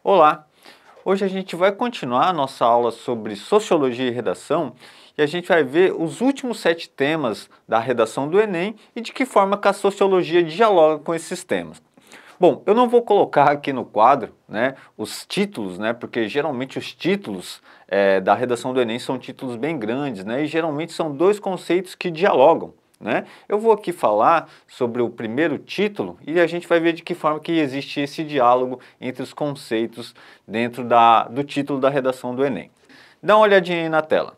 Olá! Hoje a gente vai continuar a nossa aula sobre Sociologia e Redação e a gente vai ver os últimos 7 temas da redação do Enem e de que forma que a Sociologia dialoga com esses temas. Bom, eu não vou colocar aqui no quadro, os títulos, porque geralmente os títulos da redação do Enem são títulos bem grandes, e geralmente são dois conceitos que dialogam. Eu vou aqui falar sobre o primeiro título e a gente vai ver de que forma que existe esse diálogo entre os conceitos dentro do título da redação do Enem. Dá uma olhadinha aí na tela.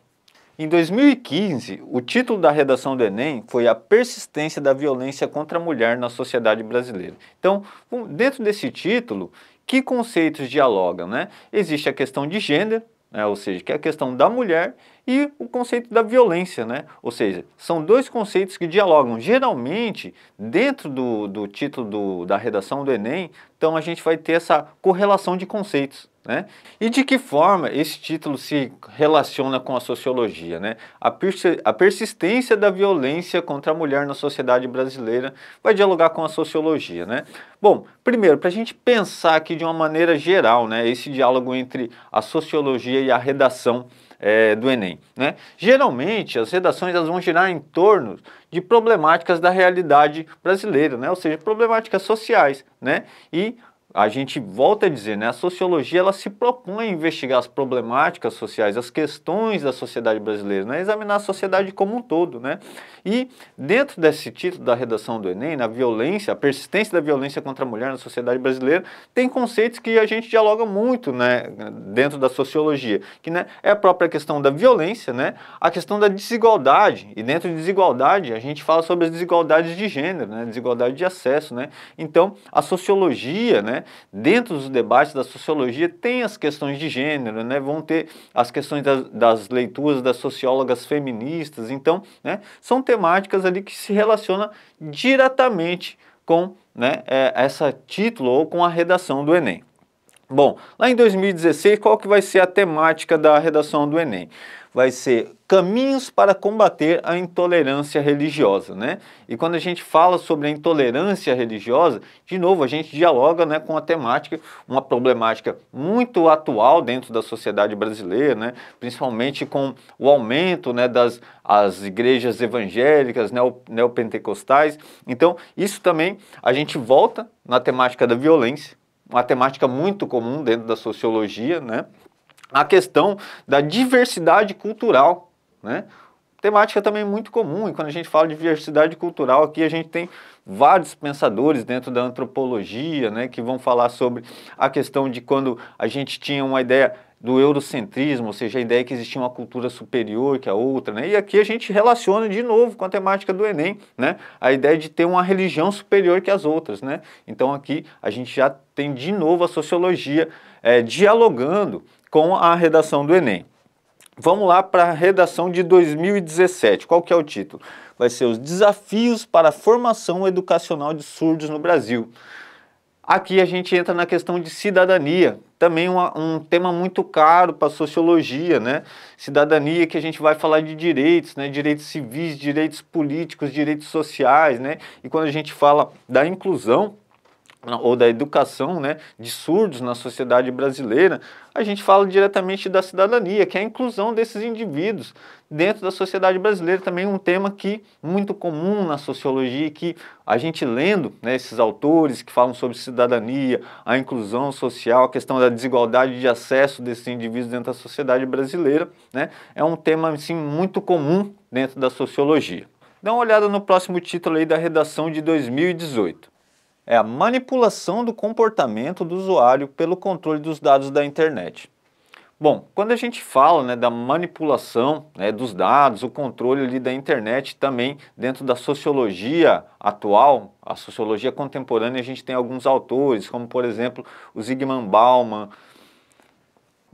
Em 2015, o título da redação do Enem foi A Persistência da Violência contra a Mulher na Sociedade Brasileira. Então, dentro desse título, que conceitos dialogam? Existe a questão de gênero, ou seja, que é a questão da mulher, e o conceito da violência, ou seja, são dois conceitos que dialogam. Geralmente, dentro do título da redação do Enem, então a gente vai ter essa correlação de conceitos. E de que forma esse título se relaciona com a sociologia? A persistência da violência contra a mulher na sociedade brasileira vai dialogar com a sociologia. Bom, primeiro, para a gente pensar aqui de uma maneira geral, esse diálogo entre a sociologia e a redação do Enem. Geralmente, as redações elas vão girar em torno de problemáticas da realidade brasileira, ou seja, problemáticas sociais. E a gente volta a dizer, a sociologia ela se propõe a investigar as problemáticas sociais, as questões da sociedade brasileira, examinar a sociedade como um todo. E dentro desse título da redação do Enem, na violência, a persistência da violência contra a mulher na sociedade brasileira, tem conceitos que a gente dialoga muito dentro da sociologia, que é a própria questão da violência, a questão da desigualdade, e dentro de desigualdade a gente fala sobre as desigualdades de gênero, desigualdade de acesso. Então, a sociologia, dentro dos debates da sociologia tem as questões de gênero, vão ter as questões das leituras das sociólogas feministas. Então, são temáticas ali que se relacionam diretamente com essa título ou com a redação do Enem. Bom, lá em 2016, qual que vai ser a temática da redação do Enem? Vai ser caminhos para combater a intolerância religiosa, E quando a gente fala sobre a intolerância religiosa, de novo, a gente dialoga, com a temática, uma problemática muito atual dentro da sociedade brasileira, principalmente com o aumento, das as igrejas evangélicas, neopentecostais. Então, isso também a gente volta na temática da violência, uma temática muito comum dentro da sociologia, a questão da diversidade cultural, temática também muito comum. E quando a gente fala de diversidade cultural, aqui a gente tem vários pensadores dentro da antropologia, que vão falar sobre a questão de quando a gente tinha uma ideia do eurocentrismo, ou seja, a ideia que existia uma cultura superior que a outra, E aqui a gente relaciona de novo com a temática do Enem, A ideia de ter uma religião superior que as outras, Então aqui a gente já tem de novo a sociologia dialogando com a redação do Enem. Vamos lá para a redação de 2017. Qual que é o título? Vai ser os desafios para a formação educacional de surdos no Brasil. Aqui a gente entra na questão de cidadania, também um tema muito caro para a sociologia, Cidadania, que a gente vai falar de direitos, direitos civis, direitos políticos, direitos sociais, E quando a gente fala da inclusão ou da educação de surdos na sociedade brasileira, a gente fala diretamente da cidadania, que é a inclusão desses indivíduos dentro da sociedade brasileira, também um tema que muito comum na sociologia, que a gente lendo esses autores que falam sobre cidadania, a inclusão social, a questão da desigualdade de acesso desses indivíduos dentro da sociedade brasileira, é um tema assim, muito comum dentro da sociologia. Dá uma olhada no próximo título aí da redação de 2018. É a manipulação do comportamento do usuário pelo controle dos dados da internet. Bom, quando a gente fala da manipulação dos dados, o controle ali da internet também dentro da sociologia atual, a sociologia contemporânea, a gente tem alguns autores, como por exemplo o Zygmunt Bauman,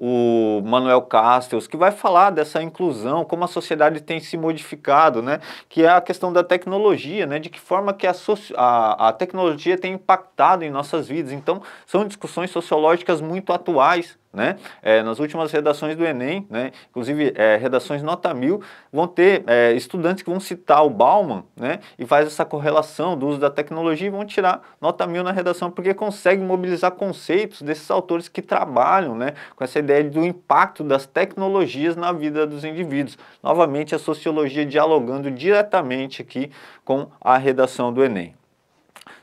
o Manuel Castells, que vai falar dessa inclusão, como a sociedade tem se modificado, que é a questão da tecnologia, de que forma que a tecnologia tem impactado em nossas vidas. Então, são discussões sociológicas muito atuais, né? Nas últimas redações do Enem, né? Inclusive redações nota 1000, vão ter estudantes que vão citar o Bauman, né? E faz essa correlação do uso da tecnologia e vão tirar nota 1000 na redação, porque consegue mobilizar conceitos desses autores que trabalham, né? Com essa ideia do impacto das tecnologias na vida dos indivíduos. Novamente, a sociologia dialogando diretamente aqui com a redação do Enem.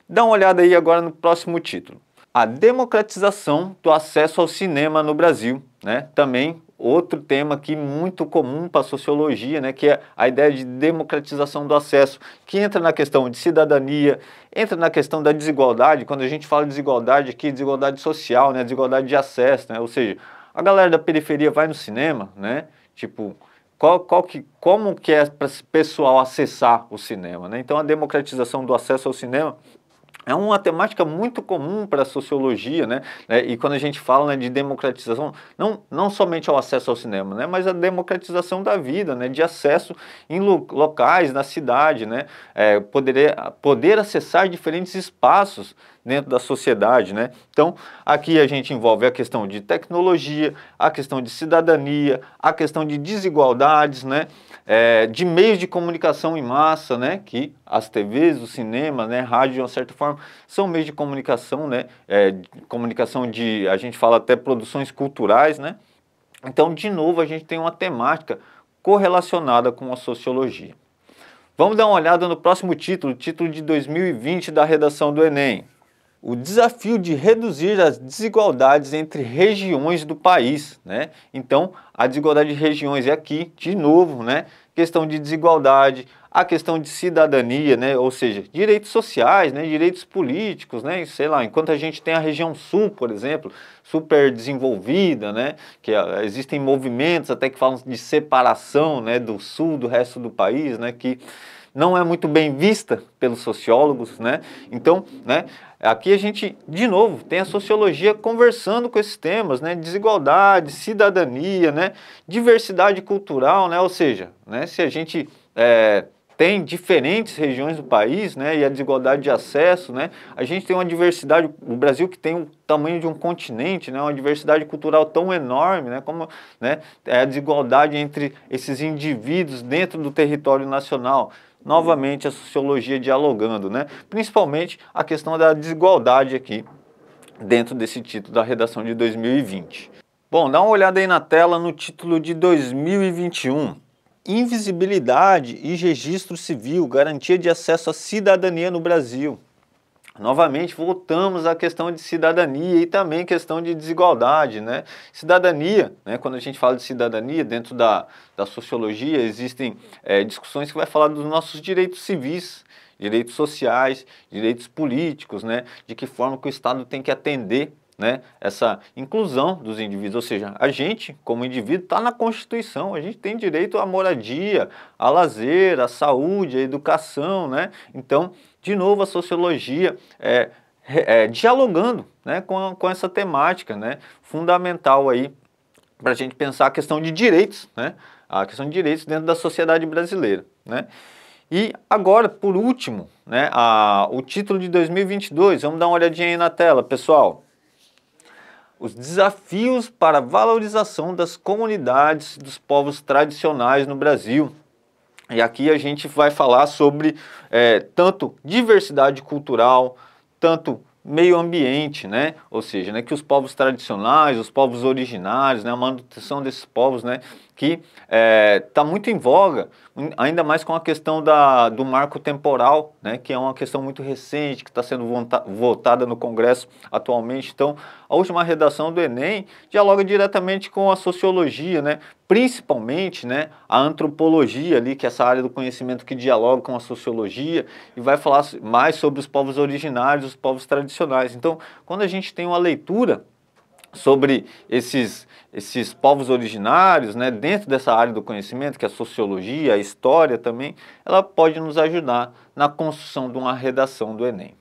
Dá uma olhada aí agora no próximo título. A democratização do acesso ao cinema no Brasil, né? Também outro tema aqui muito comum para a sociologia, né? Que é a ideia de democratização do acesso, que entra na questão de cidadania, entra na questão da desigualdade. Quando a gente fala de desigualdade aqui, desigualdade social, né? Desigualdade de acesso, né? Ou seja, a galera da periferia vai no cinema, né? Tipo, como que é para esse pessoal acessar o cinema, né? Então a democratização do acesso ao cinema é uma temática muito comum para a sociologia, né? E quando a gente fala, né, de democratização, não somente ao acesso ao cinema, né, mas a democratização da vida, né, de acesso em locais, na cidade, né, poder acessar diferentes espaços dentro da sociedade, né? Então, aqui a gente envolve a questão de tecnologia, a questão de cidadania, a questão de desigualdades, né? De meios de comunicação em massa, né? Que as TVs, o cinema, né? Rádio, de uma certa forma, são meios de comunicação, né? Comunicação de, a gente fala até produções culturais, né? Então, de novo, a gente tem uma temática correlacionada com a sociologia. Vamos dar uma olhada no próximo título, título de 2020 da redação do Enem. O desafio de reduzir as desigualdades entre regiões do país, né? Então, a desigualdade de regiões é aqui, de novo, né? Questão de desigualdade, a questão de cidadania, né? Ou seja, direitos sociais, né? Direitos políticos, né? Sei lá, enquanto a gente tem a região sul, por exemplo, super desenvolvida, né? Que existem movimentos até que falam de separação, né? Do sul do resto do país, né? Que não é muito bem vista pelos sociólogos, né? Então, né, aqui a gente, de novo, tem a sociologia conversando com esses temas, né? Desigualdade, cidadania, né? Diversidade cultural, né? Ou seja, né, se a gente tem diferentes regiões do país, né, e a desigualdade de acesso, né, a gente tem uma diversidade, o Brasil que tem o tamanho de um continente, né, uma diversidade cultural tão enorme, né, como, né, a desigualdade entre esses indivíduos dentro do território nacional. Novamente a sociologia dialogando, né, principalmente a questão da desigualdade aqui dentro desse título da redação de 2020. Bom, dá uma olhada aí na tela no título de 2021. Invisibilidade e registro civil, garantia de acesso à cidadania no Brasil. Novamente, voltamos à questão de cidadania e também questão de desigualdade, né? Cidadania, né? Quando a gente fala de cidadania, dentro da sociologia, existem discussões que vai falar dos nossos direitos civis, direitos sociais, direitos políticos, né? De que forma que o Estado tem que atender, né, essa inclusão dos indivíduos, ou seja, a gente, como indivíduo, está na Constituição, a gente tem direito à moradia, a lazer, à saúde, à educação, né? Então, de novo, a sociologia dialogando, né, com essa temática, né, fundamental aí para a gente pensar a questão de direitos, né, a questão de direitos dentro da sociedade brasileira, né? E agora, por último, né, o título de 2022, vamos dar uma olhadinha aí na tela, pessoal. Os desafios para a valorização das comunidades dos povos tradicionais no Brasil. E aqui a gente vai falar sobre tanto diversidade cultural, tanto meio ambiente, né? Ou seja, né, que os povos tradicionais, os povos originários, né, a manutenção desses povos, né, que está muito em voga, ainda mais com a questão do marco temporal, né, que é uma questão muito recente, que está sendo votada no Congresso atualmente. Então, a última redação do Enem dialoga diretamente com a sociologia, né, principalmente, né, a antropologia ali, que é essa área do conhecimento que dialoga com a sociologia, e vai falar mais sobre os povos originários, os povos tradicionais. Então, quando a gente tem uma leitura sobre esses povos originários, né, dentro dessa área do conhecimento, que é a sociologia, a história também, ela pode nos ajudar na construção de uma redação do Enem.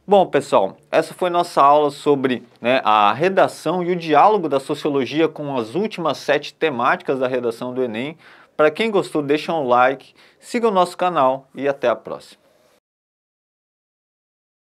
Bom, pessoal, essa foi nossa aula sobre, né, a redação e o diálogo da sociologia com as últimas 7 temáticas da redação do Enem. Para quem gostou, deixa um like, siga o nosso canal e até a próxima.